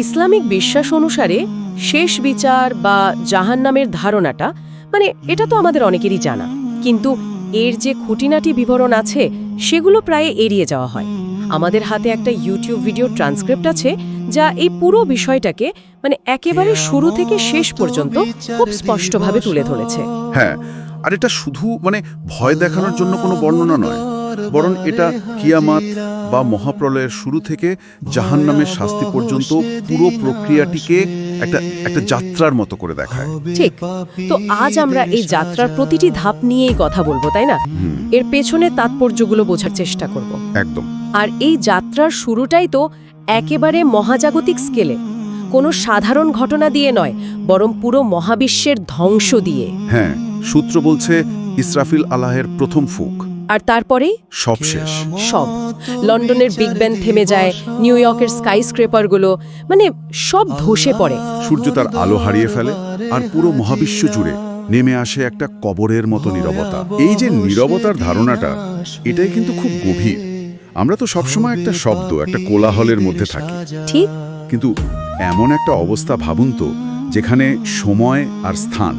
Islamic বিশ্বাস অনুসারে শেষ বিচার বা জাহান্নামের ধারণাটা এটা তো আমাদের অনেকেরই জানা, কিন্তু এর যে খুঁটিনাটি বিবরণ আছে সেগুলো প্রায় এড়িয়ে যাওয়া হয়। আমাদের হাতে একটা ইউটিউব ভিডিও ট্রান্সক্রিপ্ট আছে যা এই পুরো বিষয়টাকে একেবারে শুরু থেকে শেষ পর্যন্ত খুব স্পষ্টভাবে তুলে ধরেছে। হ্যাঁ, আর এটা শুধু ভয় দেখানোর জন্য কোনো বর্ণনা নয়, বরং এটা কিয়ামত বা মহাপ্রলয়ের শুরু থেকে জাহান্নামের শাস্তি পর্যন্ত পুরো প্রক্রিয়াটিকে একটা যাত্রার মতো করে দেখায়। ঠিক, তো আজ আমরা এই যাত্রার প্রতিটি ধাপ নিয়েই কথা বলবো, তাই না? এর পেছনে তাৎপর্যগুলো বোঝার চেষ্টা করব। একদম। আর এই যাত্রার শুরুটাই তো একেবারে মহাজাগতিক স্কেলে, কোনো সাধারণ ঘটনা দিয়ে নয়, বরং পুরো মহাবিশ্বের ধ্বংস দিয়ে। হ্যাঁ, সূত্র বলছে ইসরাফিল আলাহের প্রথম ফুঁক, আর তারপরেই সব শেষ। সব, লন্ডনের বিগ ব্যান থেমে যায়, নিউ ইয়র্কের স্কাই স্ক্রেপারগুলো সব ধসে পড়ে, সূর্য তার আলো হারিয়ে ফেলে, আর পুরো মহাবিশ্ব জুড়ে নেমে আসে একটা কবরের মতো নীরবতা। এই যে নীরবতার ধারণাটা, এটাই কিন্তু খুব গভীর। আমরা তো সবসময় একটা শব্দ, একটা কোলাহলের মধ্যে থাকি, ঠিক, কিন্তু এমন একটা অবস্থা ভাবুন তো, যেখানে সময় আর স্থান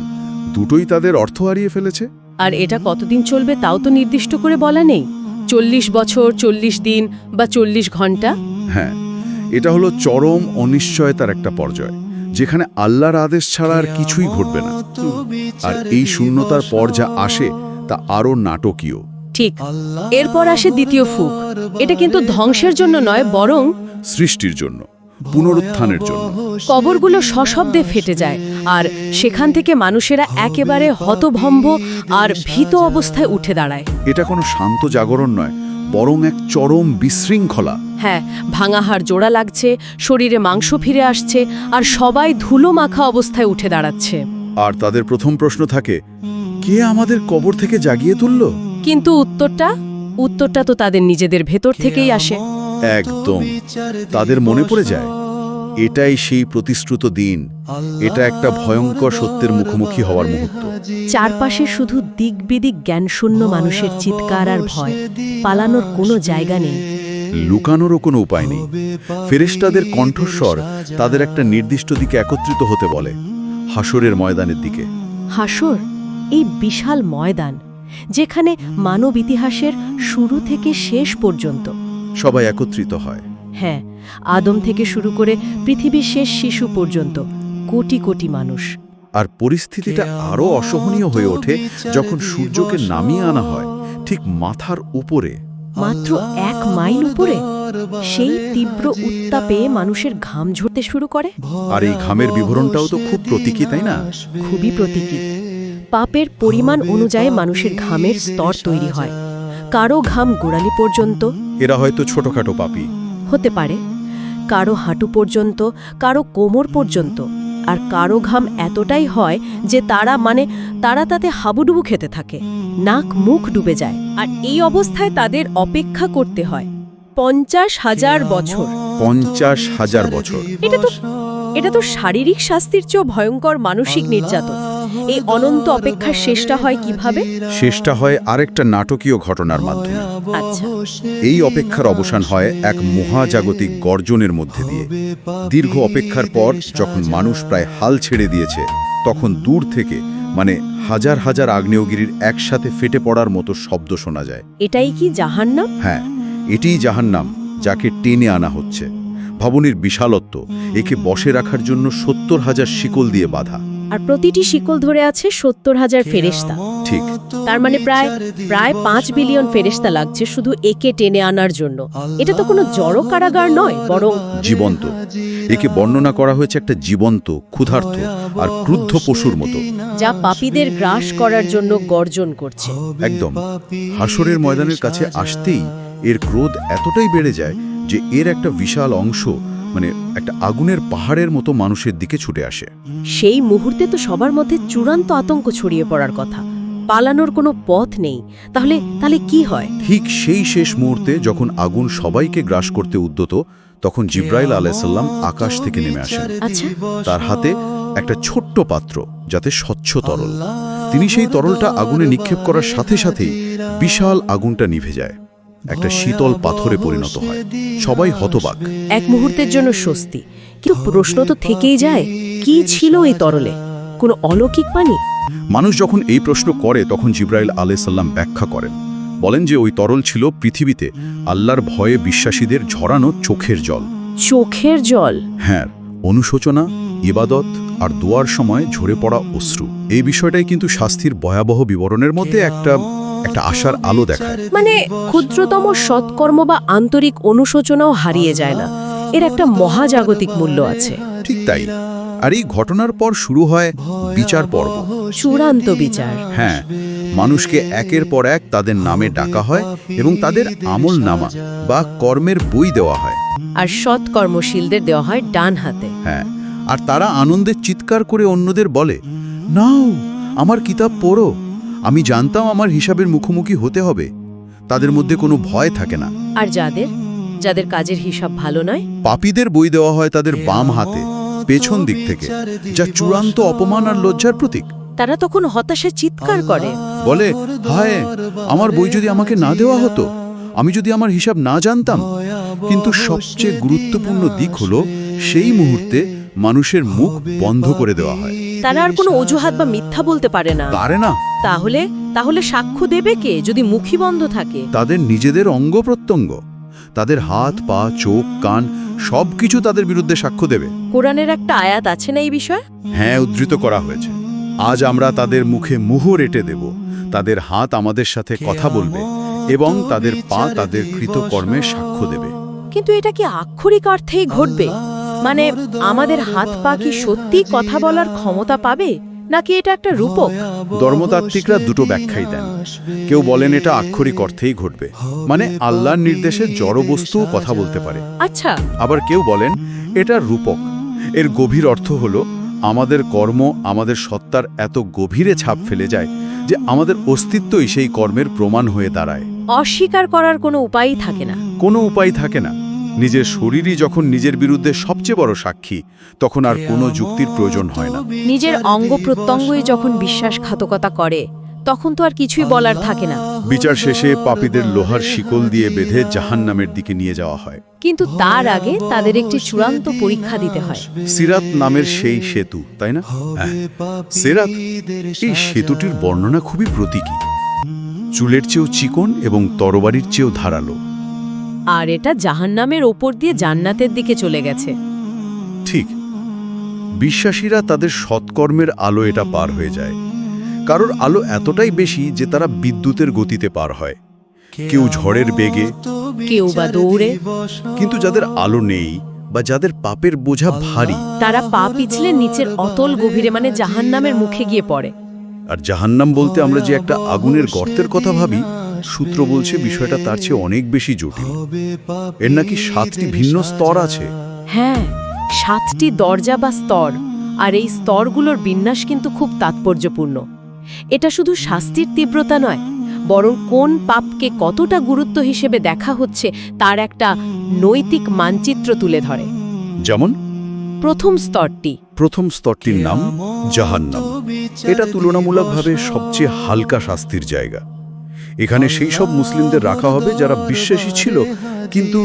দুটোই তাদের অর্থ হারিয়ে ফেলেছে। আর এটা কতদিন চলবে তাও তো নির্দিষ্ট করে বলা নেই। 40 বছর, 40 দিন বা 40 ঘন্টা। হ্যাঁ, এটা হলো চরম অনিশ্চয়তার একটা পর্যায়, যেখানে আল্লাহর আদেশ ছাড়া আর কিছুই ঘটবে না। আর এই শূন্যতার পর যা আসে তা আরও নাটকীয়। ঠিক, এরপর আসে দ্বিতীয় ফুঁক। এটা কিন্তু ধ্বংসের জন্য নয়, বরং সৃষ্টির জন্য, পুনরুত্থানের জন্য। কবরগুলো সশব্দে ফেটে যায়, আর সেখান থেকে মানুষেরা একেবারে হতভম্ব আর ভীত অবস্থায় উঠে দাঁড়ায়। এটা কোনো শান্ত জাগরণ নয়, বরং এক চরম বিশৃঙ্খলা। হ্যাঁ, ভাঙা হাড় জোড়া লাগছে, শরীরে মাংস ফিরে আসছে, আর সবাই ধুলো মাখা অবস্থায় উঠে দাঁড়াচ্ছে। আর তাদের প্রথম প্রশ্ন থাকে, কে আমাদের কবর থেকে জাগিয়ে তুলল? কিন্তু উত্তরটা তো তাদের নিজেদের ভেতর থেকেই আসে। একদম, তাদের মনে পড়ে যায় এটাই সেই প্রতিশ্রুত দিন, এটা একটা ভয়ঙ্কর সত্যের মুখোমুখি হওয়ার মুহূর্ত। চারপাশে শুধু দিকবিদিক জ্ঞানশূন্য মানুষের চিৎকার আর ভয়, পালানোর কোনো জায়গা নেই, লুকানোরও কোনো উপায় নেই। ফেরেশতাদের কণ্ঠস্বর তাদের একটা নির্দিষ্ট দিকে একত্রিত হতে বলে, হাসরের ময়দানের দিকে। হাসর, এই বিশাল ময়দান যেখানে মানব ইতিহাসের শুরু থেকে শেষ পর্যন্ত সবাই একত্রিত হয়। হ্যাঁ, আদম থেকে শুরু করে পৃথিবীর শেষ শিশু পর্যন্ত কোটি কোটি মানুষ। আর পরিস্থিতিটা আরও অসহনীয় হয়ে ওঠে যখন সূর্যকে নামিয়ে আনা হয় ঠিক মাথার উপরে, মাত্র 1 মাইল উপরে। সেই তীব্র উত্তাপে মানুষের ঘাম ঝরতে শুরু করে। আর এই ঘামের বিবরণটাও তো খুব প্রতীকী, তাই না? খুবই প্রতীকী। পাপের পরিমাণ অনুযায়ী মানুষের ঘামের স্তর তৈরি হয়। কারো ঘাম গোড়ালি পর্যন্ত, এরা হয়তো ছোটখাটো পাপী হতে পারে, কারো হাঁটু পর্যন্ত, কারো কোমর পর্যন্ত, আর কারো ঘাম এতটাই হয় যে তারা তাতে হাবুডুবু খেতে থাকে, নাক মুখ ডুবে যায়। আর এই অবস্থায় তাদের অপেক্ষা করতে হয় 50,000 বছর। 50,000 বছর। এটা তো শারীরিক শাস্তির চেয়েও ভয়ঙ্কর মানসিক নির্যাতন। এই অনন্ত অপেক্ষার শেষটা হয় কিভাবে? শেষটা হয় আরেকটা নাটকীয় ঘটনার মাধ্যমে। আচ্ছা, এই অপেক্ষার অবসান হয় এক মহাজাগতিক গর্জনের মধ্যে দিয়ে। দীর্ঘ অপেক্ষার পর যখন মানুষ প্রায় হাল ছেড়ে দিয়েছে, তখন দূর থেকে হাজার হাজার আগ্নেয়গিরির একসাথে ফেটে পড়ার মতো শব্দ শোনা যায়। এটাই কি জাহান্নাম? হ্যাঁ, এটিই জাহান্নাম, যাকে টেনে আনা হচ্ছে। ভবনের বিশালত্ব, একে বসে রাখার জন্য 70,000 শিকল দিয়ে বাঁধা। আর প্রতিটি শিকল ধরে আছে 70,000 ফেরেশতা। ঠিক, তার প্রায় 5 বিলিয়ন ফেরেশতা লাগছে শুধু একে টেনে আনার জন্য। এটা তো কোনো জড় কারাগার নয়, বরং জীবন্ত। একে বর্ণনা করা হয়েছে একটা জীবন্ত, ক্ষুধার্ত আর ক্রুদ্ধ পশুর মতো, যা পাপীদের গ্রাস করার জন্য গর্জন করছে। একদম। হাসরের ময়দানের কাছে আসতেই এর ক্রোধ এতটাই বেড়ে যায় যে এর একটা বিশাল অংশ একটা আগুনের পাহাড়ের মতো মানুষের দিকে ছুটে আসে। সেই মুহূর্তে তো সবার মধ্যে চূড়ান্ত আতঙ্ক ছড়িয়ে পড়ার কথা, পালানোর কোনো পথ নেই। তাহলে কি হয়? ঠিক সেই শেষ মুহূর্তে যখন আগুন সবাইকে গ্রাস করতে উদ্যত, তখন জিব্রাইল আলাইহিসসালাম আকাশ থেকে নেমে আসেন। আচ্ছা, তার হাতে একটা ছোট্ট পাত্র, যাতে স্বচ্ছ তরল। তিনি সেই তরলটা আগুনে নিক্ষেপ করার সাথে সাথেই বিশাল আগুনটা নিভে যায়। একটা শীতল পাথরে পরিণত হয়। সবাই হতবাক। এক মুহূর্তের জন্য স্বস্তি, কিন্তু প্রশ্ন তো থেকেই যায়, কি ছিল এই তরলে? কোনো অলৌকিক পানি? মানুষ যখন এই প্রশ্ন করে তখন জিবরাইল আলাইহিস সালাম ব্যাখ্যা করেন। বলেন যে ওই তরল ছিল পৃথিবীতে আল্লাহর ভয়ে বিশ্বাসীদের ঝরানো চোখের জল। চোখের জল? হ্যাঁ, অনুশোচনা, ইবাদত আর দোয়ার সময় ঝরে পড়া অশ্রু। এই বিষয়টাই কিন্তু শাস্তির ভয়াবহ বিবরণের মধ্যে একটা আশার আলো দেখায়। মানে ক্ষুদ্রতম সৎকর্ম বা আন্তরিক অনুশোচনাও হারিয়ে যায় না, এর একটা মহাজাগতিক মূল্য আছে। ঠিক তাই। আর এই ঘটনার পর শুরু হয় বিচার পর্ব। চূড়ান্ত বিচার। হ্যাঁ, মানুষকে একের পর এক তাদের নামে ডাকা হয় এবং তাদের আমল নামা বা কর্মের বই দেওয়া হয়। আর সৎ কর্মশীলদের দেওয়া হয় ডান হাতে। হ্যাঁ, আর তারা আনন্দে চিৎকার করে অন্যদের বলে, নাও আমার কিতাব পড়ো, আমি জানতাম আমার হিসাবের মুখোমুখি হতে হবে। তাদের মধ্যে কোনো ভয় থাকে না। আর যাদের কাজের হিসাব ভালো নয়, পাপীদের বই দেওয়া হয় তাদের বাম হাতে, পেছন দিক থেকে, যা চূড়ান্ত অপমান আর লজ্জার প্রতীক। তারা তখন হতাশায় চিৎকার করে, বলে, হায়, আমার বই যদি আমাকে না দেওয়া হতো, আমি যদি আমার হিসাব না জানতাম। কিন্তু সবচেয়ে গুরুত্বপূর্ণ দিক হলো সেই মুহূর্তে মানুষের মুখ বন্ধ করে দেওয়া হয়। তারা আর কোনো অজুহাত বা মিথ্যা বলতে পারে না। তাহলে সাক্ষ্য দেবে কে যদি মুখই বন্ধ থাকে? তাদের নিজেদের অঙ্গ প্রত্যঙ্গ, তাদের হাত, পা, চোখ, কান সবকিছু তাদের বিরুদ্ধে সাক্ষ্য দেবে। কোরআনের একটা আয়াত আছে না এই বিষয়ে? হ্যাঁ, উদ্ধৃত করা হয়েছে। আজ আমরা তাদের মুখে মুহর এঁটে দেব, তাদের হাত আমাদের সাথে কথা বলবে এবং তাদের পা তাদের কৃতকর্মের সাক্ষ্য দেবে। কিন্তু এটা কি আক্ষরিক অর্থেই ঘটবে? মানে আমাদের হাত পা কি সত্যি কথা বলার ক্ষমতা পাবে, নাকি এটা একটা রূপক? ধর্মতাত্ত্বিকরা দুটো ব্যাখ্যাই দেন। কেউ বলেন এটা আক্ষরিক অর্থেই ঘটবে, মানে আল্লাহর নির্দেশে জড়বস্তুও কথা বলতে পারে। আচ্ছা। আবার কেউ বলেন এটা রূপক। এর গভীর অর্থ হলো আমাদের কর্ম আমাদের সত্তার এত গভীরে ছাপ ফেলে যায় যে আমাদের অস্তিত্বই সেই কর্মের প্রমাণ হয়ে দাঁড়ায়। অস্বীকার করার কোনো উপায়ই থাকে না। কোনো উপায় থাকে না। নিজের শরীরই যখন নিজের বিরুদ্ধে সবচেয়ে বড় সাক্ষী, তখন আর কোনো যুক্তির প্রয়োজন হয় না। নিজের অঙ্গ প্রত্যঙ্গই যখন বিশ্বাসঘাতকতা করে, তখন তো আর কিছুই বলার থাকে না। বিচার শেষে পাপীদের লোহার শিকল দিয়ে বেঁধে জাহান্নামের দিকে নিয়ে যাওয়া হয়। কিন্তু তার আগে তাদের একটি চূড়ান্ত পরীক্ষা দিতে হয়। সিরাত নামের সেই সেতু, তাই না? হ্যাঁ, সিরাত। এই সেতুটির বর্ণনা খুবই প্রতীকী। চুলের চেয়েও চিকন এবং তরবারির চেয়েও ধারালো। আর এটা জাহান্নামের ওপর দিয়ে জান্নাতের দিকে চলে গেছে। ঠিক। বিশ্বাসীরা তাদের সৎকর্মের আলো এটা পার হয়ে যায়। কারোর আলো এতটাই বেশি যে তারা বিদ্যুতের গতিতে পার হয়, কেউ ঝড়ের বেগে, কেউ বা দৌড়ে। কিন্তু যাদের আলো নেই বা যাদের পাপের বোঝা ভারী, তারা পা পিছলে নিচের অতল গভীরে, মানে জাহান্নামের মুখে গিয়ে পড়ে। আর জাহান্নাম বলতে আমরা যে একটা আগুনের গর্তের কথা ভাবি, সূত্র বলছে বিষয়টা তার চেয়ে অনেক বেশি জটিল। এর নাকি 7টি ভিন্ন স্তর আছে। হ্যাঁ, 7টি দরজা বা স্তর। আর এই স্তরগুলোর বিন্যাস কিন্তু খুব তাৎপর্যপূর্ণ। এটা শুধু শাস্তির তীব্রতা নয়, বরং কোন পাপকে কতটা গুরুত্ব হিসেবে দেখা হচ্ছে তার একটা নৈতিক মানচিত্র তুলে ধরে। যেমন প্রথম স্তরটির নাম জাহান্নাম। এটা তুলনামূলকভাবে সবচেয়ে হালকা শাস্তির জায়গা। এখানে সেই সব মুসলিমদের রাখা হবে যারা বিশ্বাসী ছিল, কিন্তু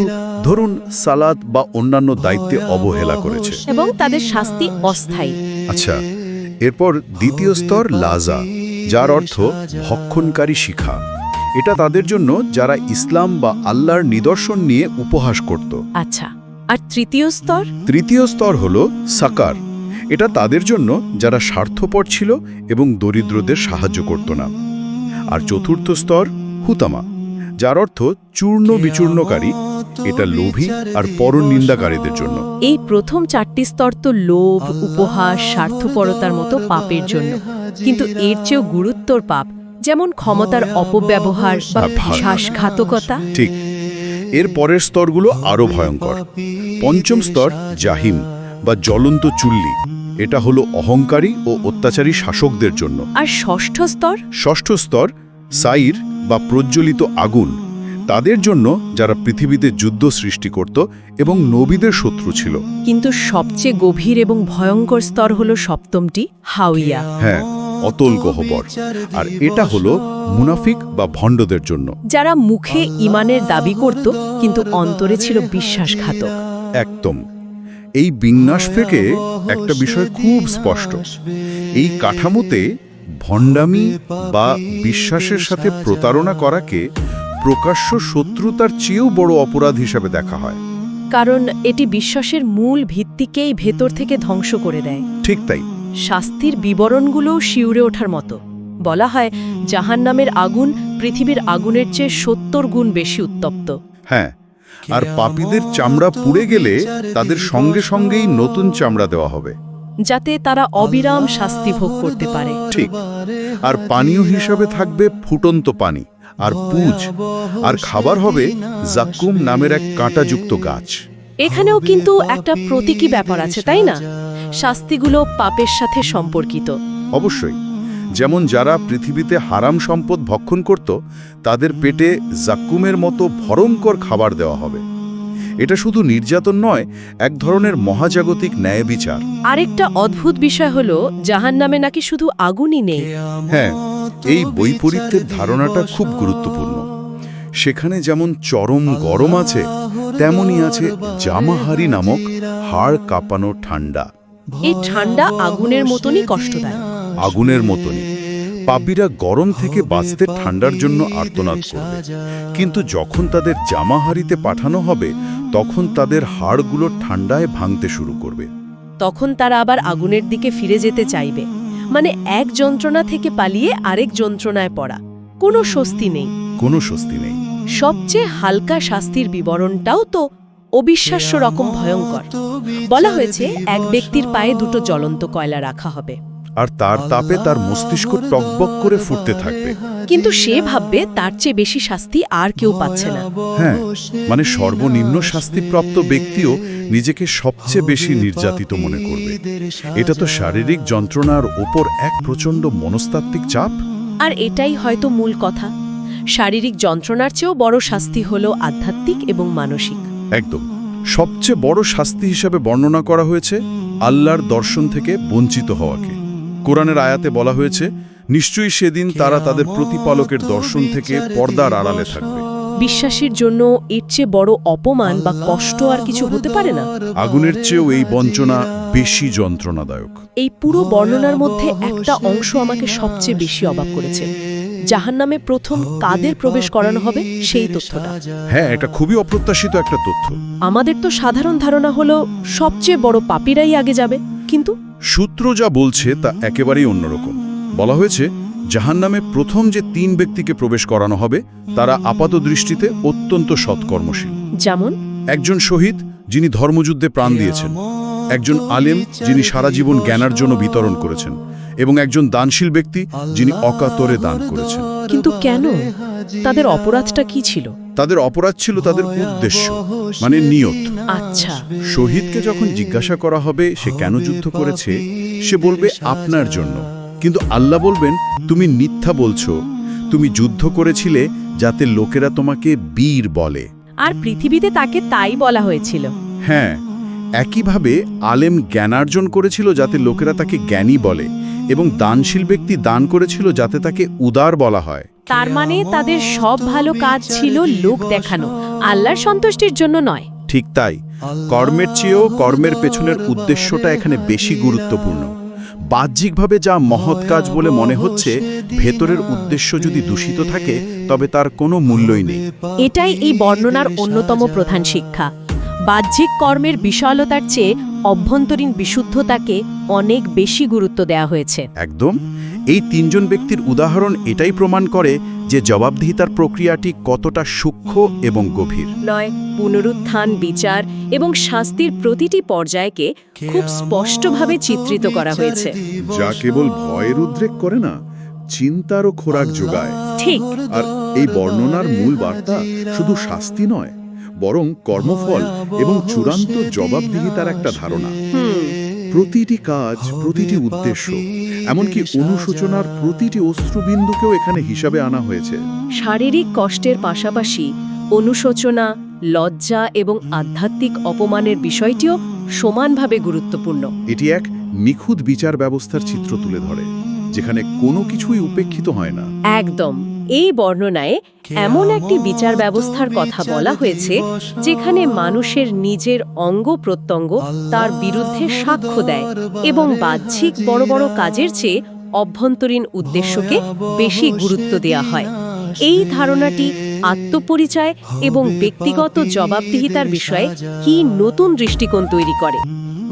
ধরুন সালাত বা অন্যান্য দায়িত্বে অবহেলা করেছে, এবং তাদের শাস্তি অস্থায়ী। আচ্ছা, এরপর দ্বিতীয় স্তর লাজা, যার অর্থ ভক্ষণকারী শিখা। এটা তাদের জন্য যারা ইসলাম বা আল্লাহর নিদর্শন নিয়ে উপহাস করত। আচ্ছা, আর তৃতীয় স্তর হলো সাকার। এটা তাদের জন্য যারা স্বার্থপর ছিল এবং দরিদ্রদের সাহায্য করত না। আর চতুর্থ স্তর হুতামা, যার অর্থ চূর্ণ বিচূর্ণকারী। এটা লোভী আর পরনিন্দাকারীদের জন্য। এই প্রথম 4টি স্তর তো লোভ, উপহাস, স্বার্থপরতার মতো পাপের জন্য, কিন্তু এর চেয়েও গুরুত্বর পাপ, যেমন ক্ষমতার অপব্যবহার বা বিশ্বাসঘাতকতা। ঠিক। এর পরের স্তরগুলো আরো ভয়ঙ্কর। পঞ্চম স্তর জাহিম বা জ্বলন্ত চুল্লি। এটা হলো অহংকারী ও অত্যাচারী শাসকদের জন্য। আর ষষ্ঠ স্তর সাইর বা প্রজ্বলিত আগুন, তাদের জন্য যারা পৃথিবীতে যুদ্ধ সৃষ্টি করত এবং নবীদের শত্রু ছিল। কিন্তু সবচেয়ে গভীর এবং ভয়ঙ্কর স্তর হলো 7টি হাউইয়া। হ্যাঁ, অতল গহ্বর। আর এটা হলো মুনাফিক বা ভণ্ডদের জন্য। যারা মুখে ঈমানের দাবি করত কিন্তু অন্তরে ছিল বিশ্বাসঘাতক। একদম। এই বিন্যাস থেকে একটা বিষয় খুব স্পষ্ট। এই কাঠামোতে ভণ্ডামি বা বিশ্বাসের সাথে প্রতারণা করাকে প্রকাশ্য শত্রুতার চেয়েও বড় অপরাধ হিসাবে দেখা হয়। কারণ এটি বিশ্বাসের মূল ভিত্তিকেই ভেতর থেকে ধ্বংস করে দেয়। ঠিক তাই। শাস্তির বিবরণগুলোও শিউরে ওঠার মতো। বলা হয় জাহান্নামের আগুন পৃথিবীর আগুনের চেয়ে ৭০ গুণ বেশি উত্তপ্ত। হ্যাঁ, আর পাপীদের চামড়া পুড়ে গেলে তাদের সঙ্গে সঙ্গেই নতুন চামড়া দেওয়া হবে, যাতে তারা অবিরাম শাস্তি ভোগ করতে পারে। ঠিক। আর পানীয় হিসাবে থাকবে ফুটন্ত পানি আর পুজ, আর খাবার হবে জাক্কুম নামের এক কাঁটাযুক্ত গাছ। এখানেও কিন্তু একটা প্রতীকী ব্যাপার আছে, তাই না? শাস্তিগুলো পাপের সাথে সম্পর্কিত। অবশ্যই। যেমন যারা পৃথিবীতে হারাম সম্পদ ভক্ষণ করত, তাদের পেটে জাক্কুমের মতো ভয়ঙ্কর খাবার দেওয়া হবে। এটা শুধু নির্যাতন নয়, এক ধরনের মহাজাগতিক ন্যায় বিচার। আরেকটা অদ্ভুত বিষয় হলো জাহান্নামে নাকি শুধু আগুনই নেই। হ্যাঁ, এই বৈপরীত্যের ধারণাটা খুব গুরুত্বপূর্ণ। সেখানে যেমন চরম গরম আছে, তেমনই আছে জামাহারি নামক হাড় কাঁপানো ঠান্ডা। এই ঠান্ডা আগুনের মতনই কষ্টদায়ক। আগুনের মতনই। পাপীরা গরম থেকে বাঁচতে ঠান্ডার জন্য আর্তনাদ করবে, কিন্তু যখন তাদের জামাহারিতে পাঠানো হবে তখন তাদের হাড়গুলো ঠান্ডায় ভাঙতে শুরু করবে। তখন তারা আবার আগুনের দিকে ফিরে যেতে চাইবে। মানে এক যন্ত্রণা থেকে পালিয়ে আরেক যন্ত্রণায় পড়া। কোনো স্বস্তি নেই। কোনো স্বস্তি নেই। সবচেয়ে হালকা শাস্তির বিবরণটাও তো অবিশ্বাস্য রকম ভয়ঙ্কর। বলা হয়েছে এক ব্যক্তির পায়ে 2টো জ্বলন্ত কয়লা রাখা হবে, আর তার তাপে তার মস্তিষ্ক টকবক করে ফুটতে থাকবে। কিন্তু সে ভাববে তার চেয়ে বেশি শাস্তি আর কেউ পাচ্ছে না। হ্যাঁ, মানে সর্বনিম্ন শাস্তিপ্রাপ্ত ব্যক্তিও নিজেকে সবচেয়ে বেশি নির্যাতিত মনে করবে। এটা তো শারীরিক যন্ত্রণার ওপর এক প্রচণ্ড মনস্তাত্ত্বিক চাপ। আর এটাই হয়তো মূল কথা। শারীরিক যন্ত্রণার চেয়েও বড় শাস্তি হলো আধ্যাত্মিক এবং মানসিক। একদম। সবচেয়ে বড় শাস্তি হিসাবে বর্ণনা করা হয়েছে আল্লাহর দর্শন থেকে বঞ্চিত হওয়াকে। কোরআনের আয়াতে বলা হয়েছে, নিশ্চয়ই সেদিন তারা তাদের প্রতিপালকের দর্শন থেকে পর্দার আড়ালে থাকবে। বিশ্বাসীর জন্য এর চেয়ে বড় অপমান বা কষ্ট আর কিছু হতে পারে না। আগুনের চেয়েও এই বঞ্চনা বেশি যন্ত্রণাদায়ক। এই পুরো বর্ণনার মধ্যে একটা অংশ আমাকে সবচেয়ে বেশি অবাক করেছে। জাহান্নামে প্রথম কাদের প্রবেশ করানো হবে সেই তথ্যটা। হ্যাঁ, এটা খুবই অপ্রত্যাশিত একটা তথ্য। আমাদের তো সাধারণ ধারণা হলো সবচেয়ে বড় পাপীরাই আগে যাবে, কিন্তু সূত্র যা বলছে তা একেবারেই অন্যরকম। বলা হয়েছে জাহান্নামে প্রথম যে 3 ব্যক্তিকে প্রবেশ করানো হবে তারা আপাত দৃষ্টিতে অত্যন্ত সৎকর্মশীল। যেমন একজন শহীদ যিনি ধর্মযুদ্ধে প্রাণ দিয়েছেন, একজন আলেম যিনি সারা জীবন জ্ঞানের জন্য বিতরণ করেছেন, এবং একজন দানশীল ব্যক্তি যিনি অকাতরে দান করেছেন। কিন্তু কেন? তাদের অপরাধটা কি ছিল? তাদের অপরাধ ছিল তাদের উদ্দেশ্য, মানে নিয়ত। আচ্ছা, শহীদকে যখন জিজ্ঞাসা করা হবে সে কেন যুদ্ধ করেছে, সে বলবে আপনার জন্য। কিন্তু আল্লাহ বলবেন, তুমি মিথ্যা বলছো, তুমি যুদ্ধ করেছিলে যাতে লোকেরা তোমাকে বীর বলে। আর পৃথিবীতে তাকে তাই বলা হয়েছিল। হ্যাঁ, একইভাবে আলেম জ্ঞানার্জন করেছিল যাতে লোকেরা তাকে জ্ঞানী বলে, এবং দানশীল ব্যক্তি দান করেছিল যাতে তাকে উদার বলা হয়। তার মানে তাদের সব ভালো কাজ ছিল লোক দেখানো, আল্লাহর সন্তুষ্টির জন্য নয়। ঠিক তাই। কর্মের চেয়েও কর্মের পেছনের উদ্দেশ্যটা এখানে বেশি গুরুত্বপূর্ণ। বাহ্যিকভাবে যা মহৎ কাজ বলে মনে হচ্ছে, ভেতরের উদ্দেশ্য যদি দূষিত থাকে তবে তার কোনো মূল্যই নেই। এটাই এই বর্ণনার অন্যতম প্রধান শিক্ষা। বাহ্যিক কর্মের বিশালতার চেয়ে অভ্যন্তরীণ বিশুদ্ধতাকে অনেক বেশি গুরুত্ব দেওয়া হয়েছে। একদম। এই 3 জন ব্যক্তির উদাহরণ এটাই প্রমাণ করে যে জবাবদিহিতার প্রক্রিয়াটি কতটা সূক্ষ্ম এবং গভীর। নয়, পুনরুত্থান, বিচার এবং শাস্তির প্রতিটি পর্যায়কে খুব স্পষ্টভাবে চিত্রিত করা হয়েছে, যা কেবল ভয়ের উদ্রেক করে না, চিন্তারও খোরাক যোগায়। ঠিক। আর এই বর্ণনার মূল বার্তা শুধু শাস্তি নয়, বরং কর্মফল এবং চূড়ান্ত জবাবদিহিতার একটা ধারণা। প্রতিটি কাজ, প্রতিটি উদ্দেশ্য, এমনকি অনুশোচনার প্রতিটি অশ্রুবিন্দুকেও এখানে হিসাবে আনা হয়েছে। শারীরিক কষ্টের পাশাপাশি অনুশোচনা, লজ্জা এবং আধ্যাত্মিক অপমানের বিষয়টিও সমানভাবে গুরুত্বপূর্ণ। এটি এক নিখুঁত বিচার ব্যবস্থার চিত্র তুলে ধরে, যেখানে কোনো কিছুই উপেক্ষিত হয় না। একদম। এই বর্ণনায় এমন একটি বিচার ব্যবস্থার কথা বলা হয়েছে যেখানে মানুষের নিজের অঙ্গ প্রত্যঙ্গ তার বিরুদ্ধে সাক্ষ্য দেয় এবং বাহ্যিক বড় বড় কাজের চেয়ে অভ্যন্তরীণ উদ্দেশ্যকে বেশি গুরুত্ব দেওয়া হয়। এই ধারণাটি আত্মপরিচয় এবং ব্যক্তিগত জবাবদিহিতার বিষয়ে কি নতুন দৃষ্টিকোণ তৈরি করে।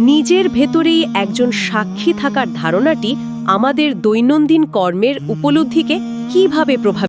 নিজের ভেতরেই একজন সাক্ষী থাকার ধারণাটি আমাদের দৈনন্দিন কর্মের উপলব্ধিকে কিভাবে প্রভাবিত